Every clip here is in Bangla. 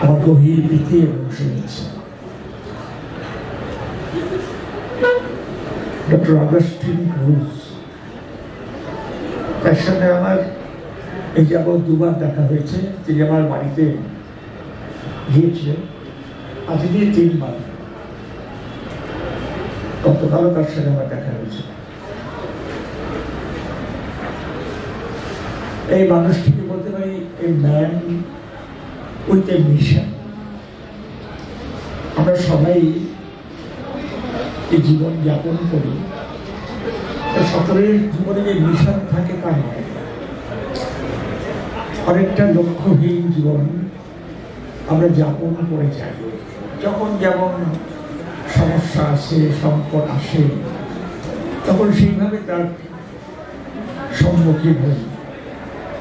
আমার গভীর প্রীতি এবং শুনেছি ডক্টর অগাস্টিন ক্রুজ, তার সঙ্গে আমার এই যাবৎ দুবার দেখা হয়েছে। তিনি আমার বাড়িতে গিয়েছিলেন, আজ নিয়ে 3 বার। গতকালও তার সঙ্গে আমার দেখা হয়েছে। এই মানুষটিকে বলতে পারি a man with a mission. আমরা সবাই এই জীবন যাপন করি, সকলের জীবনে যে মিশন থাকে তা নয়। অনেকটা লক্ষ্যহীন জীবন আমরা যাপন করে যাই। যখন যেমন সমস্যা আসে, সংকট আসে, তখন সেইভাবে তার সম্মুখীন হই,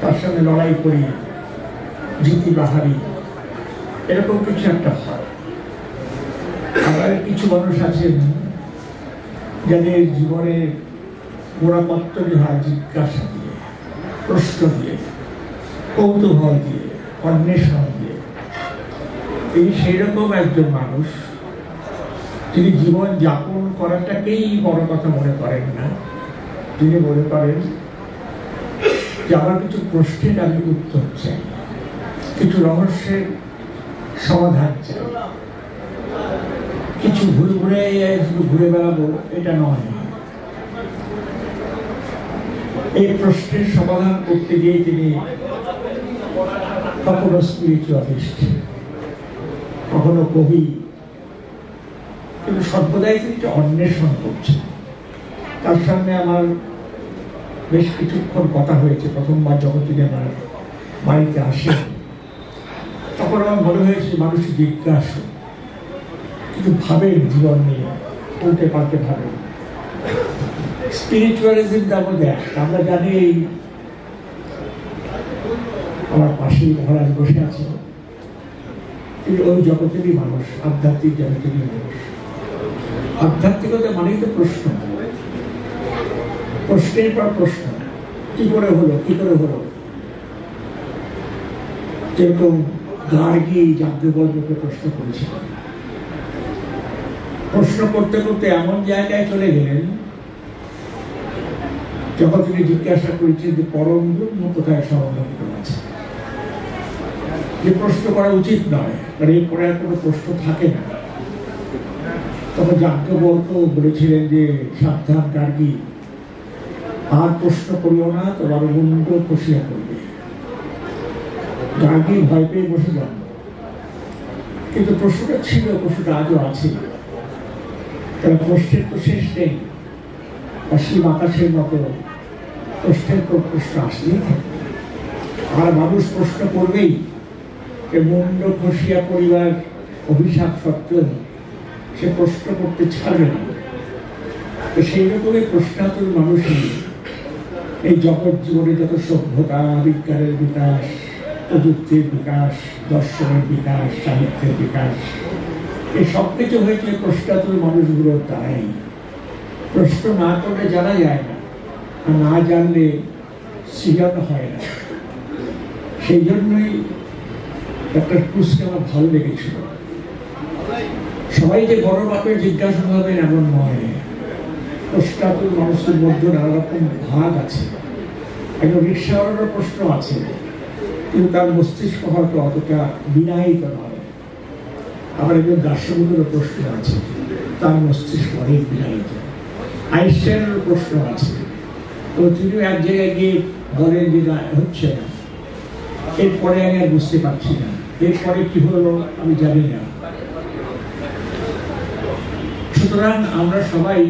তার সঙ্গে লড়াই করি, জিতি বাহারি, এরকম কিছু একটা হয়। আবার কিছু মানুষ আছেন যাদের জীবনের গোড়াপত্তরই হয় জিজ্ঞাসা দিয়ে, প্রশ্ন দিয়ে, কৌতূহল দিয়ে, অন্বেষণ দিয়ে। এই সেই রকম একজন মানুষ, তিনি জীবন যাপন করাটাকেই বড় কথা মনে করেন না। তিনি মনে করেন যে আমার কিছু প্রশ্নের আমি উত্তর চাই, কিছু রহস্যের সমাধান চাই, কিছু ঘুরে ঘুরে বেড়াবো এটা নয়। এই প্রশ্নের সমাধান করতে গিয়ে তিনি কখনো স্পিরিচুয়ালিস্ট, কখনো কবি, কিন্তু সর্বদাই তিনি অন্বেষণ করছেন। তার সঙ্গে আমার বেশ কিছুক্ষণ কথা হয়েছে। প্রথমবার যখন তিনি আমার বাড়িতে আসেন, তখন আমার মনে হয়েছে মানুষ জিজ্ঞাসা, কিন্তু ভাবেন জীবন নিয়ে, উল্টে পাল্টে ভাবেন। স্পিরিচুয়ালিজম যেমন দেখ, আমরা জানি আমার পাশেই মহারাজ বসে আছে, তিনি ওই জগতেরই মানুষ, আধ্যাত্মিক জগতেরই মানুষ। আধ্যাত্মিকতা মানেই তো প্রশ্ন, প্রশ্নের পর প্রশ্ন, কি করে হলো, কি করে হলো। যেরকম গার্গী যাজ্ঞবল্ক্যকে প্রশ্ন করেছিলেন, প্রশ্ন করতে করতে এমন জায়গায় চলে গেলেন যখন তিনি জিজ্ঞাসা করেছেন যে পরম ব্রহ্ম কোথায় সংলগ্ন আছে। যে প্রশ্ন করা উচিত নয়, কারণ এই করার কোনো প্রশ্ন থাকে না। তখন যাজ্ঞবল্ক্য বলেছিলেন যে সাবধান গার্গী, আর প্রশ্ন করিও না, তোমার মুন্ড খসিয়া করবে। গার্গী ভয় পেয়ে বসে যান, কিন্তু প্রশ্নটা ছিল, প্রশ্নটা আজও আছে। কারণ প্রশ্নের তো শেষ নেই, অসীম আকাশের মতো প্রশ্নের পর প্রশ্ন আসলেই থাকবে। আর মানুষ প্রশ্ন করবেই। মুন্ড খসিয়া পরিবার অভিশাপ সত্ত্বেও সে প্রশ্ন করতে ছাড়বে না। তো সেই রকমই প্রশ্নাতুর মানুষই এই জগৎ জীবনে যত সভ্যতা, বিজ্ঞানের বিকাশ, প্রযুক্তির বিকাশ, দর্শনের বিকাশ, সাহিত্যের বিকাশ, এই সব কিছু হয়েছে প্রশ্নাতুর মানুষগুলোর দ্বারাই। প্রশ্ন না করলে জানা যায় না, আর না জানলে সৃজন হয় না। সেই জন্যই ডক্টর ক্রুজকে আমার ভালো লেগেছিল। সবাই যে বড় বাপের জিজ্ঞাসা করবেন এমন নয়। প্রশ্নাতুর মানুষের মধ্যে নানা রকম ভাগ আছে। একজন রিক্সাওয়ালারও প্রশ্ন আছে, কিন্তু তার মস্তিষ্ক হয়তো অতটা বিনায়িত নয়। আবার একজন দার্শনিকেরও প্রশ্ন আছে, তার মস্তিষ্ক অনেক বিনায়িত। আইনস্টাইনেরও প্রশ্ন আছে, তো তিনিও এক জায়গায় গিয়ে বলেন যে না, হচ্ছে না, এরপরে আমি আর বুঝতে পারছি না, এরপরে কি হলো আমি জানি না। সুতরাং আমরা সবাই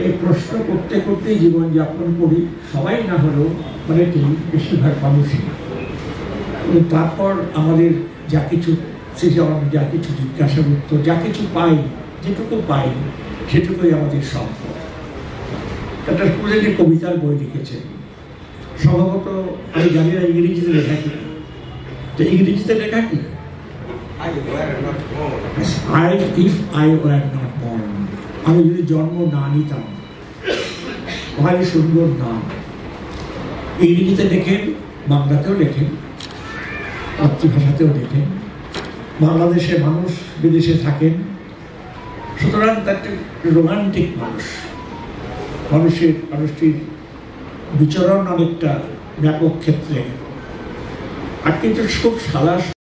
এই প্রশ্ন করতে করতেই জীবন যাপন করি। সবাই না হলেও অনেকেই, বেশিরভাগ মানুষই। কিন্তু তারপর আমাদের যা কিছু সৃজন, যা কিছু জিজ্ঞাসার উত্তর, যা কিছু পাই, যেটুকু পাই সেটুকুই আমাদের সম্পদ। একটা স্কুলে যে কবিতার বই লিখেছেন, সম্ভবত আমি জানি না ইংরেজিতে লেখা কি। তো ইংরেজিতে লেখা কি, আমি যদি জন্ম না নিতাম। ভারী সুন্দর নাম। ইংরেজিতে লেখেন, বাংলাতেও লেখেন, মাতৃভাষাতেও লেখেন। বাংলাদেশে মানুষ বিদেশে থাকেন, সুতরাং তার রোমান্টিক মানুষটির বিচরণ অনেকটা ব্যাপক ক্ষেত্রে, আর কিন্তু খুব সাদা